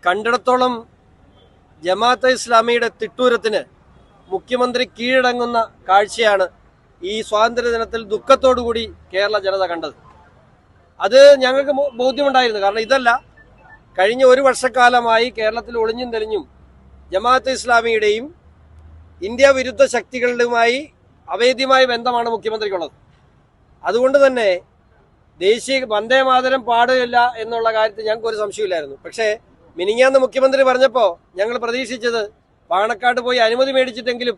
കണ്ടിടത്തോളം ജമാഅത്തെ ഇസ്ലാമിയുടെ തിട്ടൂരത്തിന് മുഖ്യമന്ത്രി കീഴടങ്ങുന്ന കാഴ്ചയാണ് ഈ സ്വാതന്ത്ര്യ ദിനത്തിൽ ദുഃഖത്തോടുകൂടി കേരള ജനത കണ്ടത്. അത് ഞങ്ങൾക്ക് ബോധ്യമുണ്ടായിരുന്നു. കാരണം ഇതല്ല, കഴിഞ്ഞ ഒരു വർഷക്കാലമായി കേരളത്തിൽ ഒളിഞ്ഞും തെളിഞ്ഞും ജമാഅത്തെ ഇസ്ലാമിയുടെയും ഇന്ത്യ വിരുദ്ധ ശക്തികളുടെയുമായി അവേദ്യമായ ബന്ധമാണ് മുഖ്യമന്ത്രിക്കുള്ളത്. അതുകൊണ്ട് തന്നെ ദേശീയ വന്ദേ മാതരം പാടില്ല എന്നുള്ള കാര്യത്തിൽ ഞങ്ങൾക്ക് ഒരു സംശയമില്ലായിരുന്നു. പക്ഷേ മിനിങ്ങാന്ന് മുഖ്യമന്ത്രി പറഞ്ഞപ്പോൾ ഞങ്ങൾ പ്രതീക്ഷിച്ചത് പാണക്കാട് പോയി അനുമതി മേടിച്ചിട്ടെങ്കിലും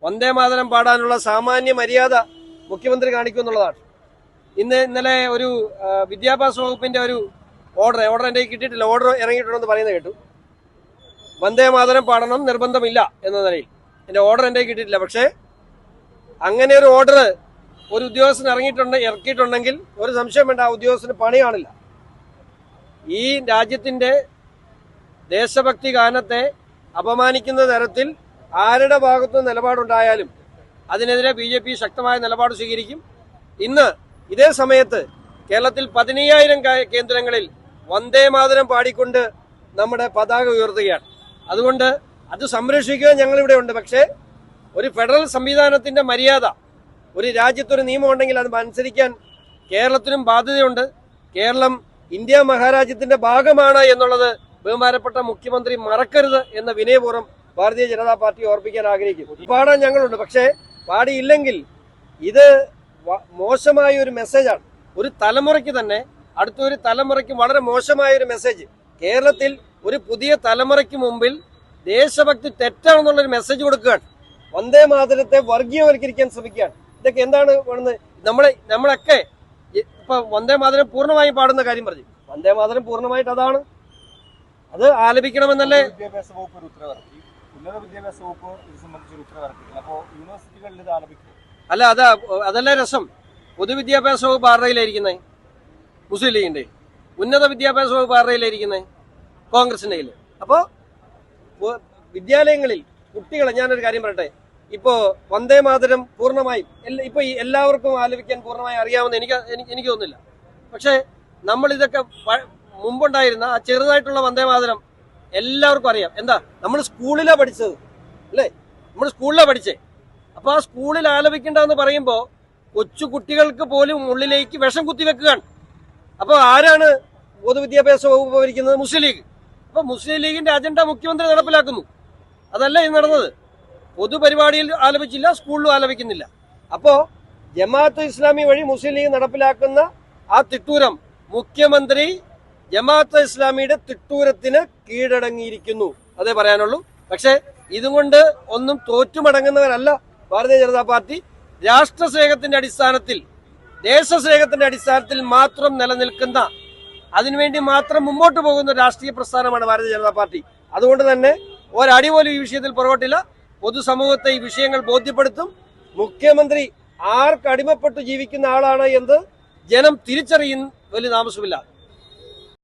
വന്ദേ മാതരം പാടാനുള്ള സാമാന്യ മര്യാദ മുഖ്യമന്ത്രി കാണിക്കുമെന്നുള്ളതാണ്. ഇന്നലെ ഒരു വിദ്യാഭ്യാസ വകുപ്പിന്റെ ഒരു ഓർഡർ എൻ്റെ കിട്ടിയിട്ടില്ല, ഓർഡർ ഇറങ്ങിയിട്ടുണ്ടെന്ന് പറയുന്നത് കേട്ടു. വന്ദേ മാതരം പാടണം നിർബന്ധമില്ല എന്ന നിലയിൽ എൻ്റെ ഓർഡർ എൻ്റെ കിട്ടിയിട്ടില്ല. പക്ഷേ അങ്ങനെ ഒരു ഓർഡർ ഒരു ഉദ്യോഗസ്ഥൻ ഇറക്കിയിട്ടുണ്ടെങ്കിൽ ഒരു സംശയം വേണ്ട, ആ ഉദ്യോഗസ്ഥന് പണി കാണില്ല. ഈ രാജ്യത്തിന്റെ ദേശഭക്തി ഗാനത്തെ അപമാനിക്കുന്ന തരത്തിൽ ആരുടെ ഭാഗത്തു നിലപാടുണ്ടായാലും അതിനെതിരെ BJP ശക്തമായ നിലപാട് സ്വീകരിക്കും. ഇന്ന് ഇതേ സമയത്ത് കേരളത്തിൽ 15,000 കേന്ദ്രങ്ങളിൽ വന്ദേ മാതരം പാടിക്കൊണ്ട് നമ്മുടെ പതാക ഉയർത്തുകയാണ്. അതുകൊണ്ട് അത് സംരക്ഷിക്കുക ഞങ്ങളിവിടെ ഉണ്ട്. പക്ഷേ ഒരു ഫെഡറൽ സംവിധാനത്തിന്റെ മര്യാദ, ഒരു രാജ്യത്തൊരു നിയമം ഉണ്ടെങ്കിൽ അത് അനുസരിക്കാൻ കേരളത്തിനും ബാധ്യതയുണ്ട്. കേരളം ഇന്ത്യ മഹാരാജ്യത്തിന്റെ ഭാഗമാണ് എന്നുള്ളത് ബഹുമാനപ്പെട്ട മുഖ്യമന്ത്രി മറക്കരുത് എന്ന വിനയപൂർവ്വം ഭാരതീയ ജനതാ പാർട്ടി ഓർപ്പിക്കാൻ ആഗ്രഹിക്കുന്നു. പാടാൻ ഞങ്ങളുണ്ട്, പക്ഷേ പാടിയില്ലെങ്കിൽ ഇത് മോശമായ ഒരു മെസ്സേജാണ്. ഒരു തലമുറയ്ക്ക് തന്നെ, അടുത്തൊരു തലമുറയ്ക്ക് വളരെ മോശമായ ഒരു മെസ്സേജ്. കേരളത്തിൽ ഒരു പുതിയ തലമുറയ്ക്ക് മുമ്പിൽ ദേശഭക്തി തെറ്റാണെന്നുള്ളൊരു മെസ്സേജ് കൊടുക്കുകയാണ്. വന്ദേ മാതരത്തെ വർഗീയവൽക്കരിക്കാൻ ശ്രമിക്കുകയാണ്. ഇതൊക്കെ എന്താണ് വേണമെന്ന് നമ്മളൊക്കെ ഇപ്പൊ വന്ദേ മാതരം പൂർണ്ണമായും പാടുന്ന കാര്യം പറഞ്ഞു. വന്ദേ മാതരം പൂർണ്ണമായിട്ട് അതാണ്, അത് ആലപിക്കണമെന്നല്ലേ വിദ്യാഭ്യാസ വകുപ്പ് ഒരു ഉത്തരവിറക്കി. ഉന്നത വിദ്യാഭ്യാസ വകുപ്പ് ഇത് സംബന്ധിച്ചൊരു ഉത്തരവിറക്കി. അപ്പോൾ യൂണിവേഴ്സിറ്റികളിൽ ഇത് ആലപിക്കും. അല്ല, അതല്ലേ രസം. പൊതുവിദ്യാഭ്യാസ വകുപ്പ് ആരുടെയിലായിരിക്കുന്നേ? മുസ്ലിം ലീഗിന്റെ. ഉന്നത വിദ്യാഭ്യാസ വകുപ്പ് ആരുടെയിലായിരിക്കുന്നേ? കോൺഗ്രസിന്റെ കയ്യിൽ. അപ്പോ വിദ്യാലയങ്ങളിൽ കുട്ടികളെ, ഞാനൊരു കാര്യം പറയട്ടെ, ഇപ്പോ വന്ദേ മാതരം പൂർണ്ണമായും ഇപ്പൊ എല്ലാവർക്കും ആലപിക്കാൻ പൂർണ്ണമായി അറിയാമെന്ന് എനിക്ക് തോന്നുന്നില്ല. പക്ഷെ നമ്മൾ ഇതൊക്കെ മുമ്പുണ്ടായിരുന്ന ആ ചെറുതായിട്ടുള്ള വന്ദേ മാതരം എല്ലാവർക്കും അറിയാം. എന്താ, നമ്മൾ സ്കൂളിലാ പഠിച്ചത് അല്ലേ? നമ്മൾ സ്കൂളിലാ പഠിച്ചേ. അപ്പൊ ആ സ്കൂളിൽ ആലപിക്കണ്ടെന്ന് പറയുമ്പോ കൊച്ചു കുട്ടികൾക്ക് പോലും ഉള്ളിലേക്ക് വിഷം കുത്തിവെക്കുകയാണ്. അപ്പൊ ആരാണ് പൊതുവിദ്യാഭ്യാസ വകുപ്പ് ഭരിക്കുന്നത്? മുസ്ലിം ലീഗ്. അപ്പൊ മുസ്ലിം ലീഗിന്റെ അജണ്ട മുഖ്യമന്ത്രി നടപ്പിലാക്കുന്നു. അതല്ല ഇത് നടന്നത്. പൊതുപരിപാടിയിൽ ആലപിച്ചില്ല, സ്കൂളിലും ആലപിക്കുന്നില്ല. അപ്പോ ജമാഅത്ത് ഇസ്ലാമി വഴി മുസ്ലിം ലീഗ് നടപ്പിലാക്കുന്ന ആ തിട്ടൂരം മുഖ്യമന്ത്രി ജമാഅത്ത് ഇസ്ലാമിയുടെ തിട്ടൂരത്തിന് കീഴടങ്ങിയിരിക്കുന്നു, അതേ പറയാനുള്ളൂ. പക്ഷെ ഇതുകൊണ്ട് ഒന്നും തോറ്റുമടങ്ങുന്നവരല്ല ഭാരതീയ ജനതാ പാർട്ടി. രാഷ്ട്രസ്നേഹത്തിന്റെ അടിസ്ഥാനത്തിൽ, ദേശസ്നേഹത്തിന്റെ അടിസ്ഥാനത്തിൽ മാത്രം നിലനിൽക്കുന്ന, അതിനുവേണ്ടി മാത്രം മുമ്പോട്ട് പോകുന്ന രാഷ്ട്രീയ പ്രസ്ഥാനമാണ് ഭാരതീയ ജനതാ പാർട്ടി. അതുകൊണ്ട് തന്നെ ഒരടി പോലും ഈ വിഷയത്തിൽ പുറകോട്ടില്ല. പൊതുസമൂഹത്തെ ഈ വിഷയങ്ങൾ ബോധ്യപ്പെടുത്തും. മുഖ്യമന്ത്രി ആർക്കടിമപ്പെട്ടു ജീവിക്കുന്ന ആളാണ് എന്ന് ജനം തിരിച്ചറിയുന്ന വലിയ താമസമില്ല.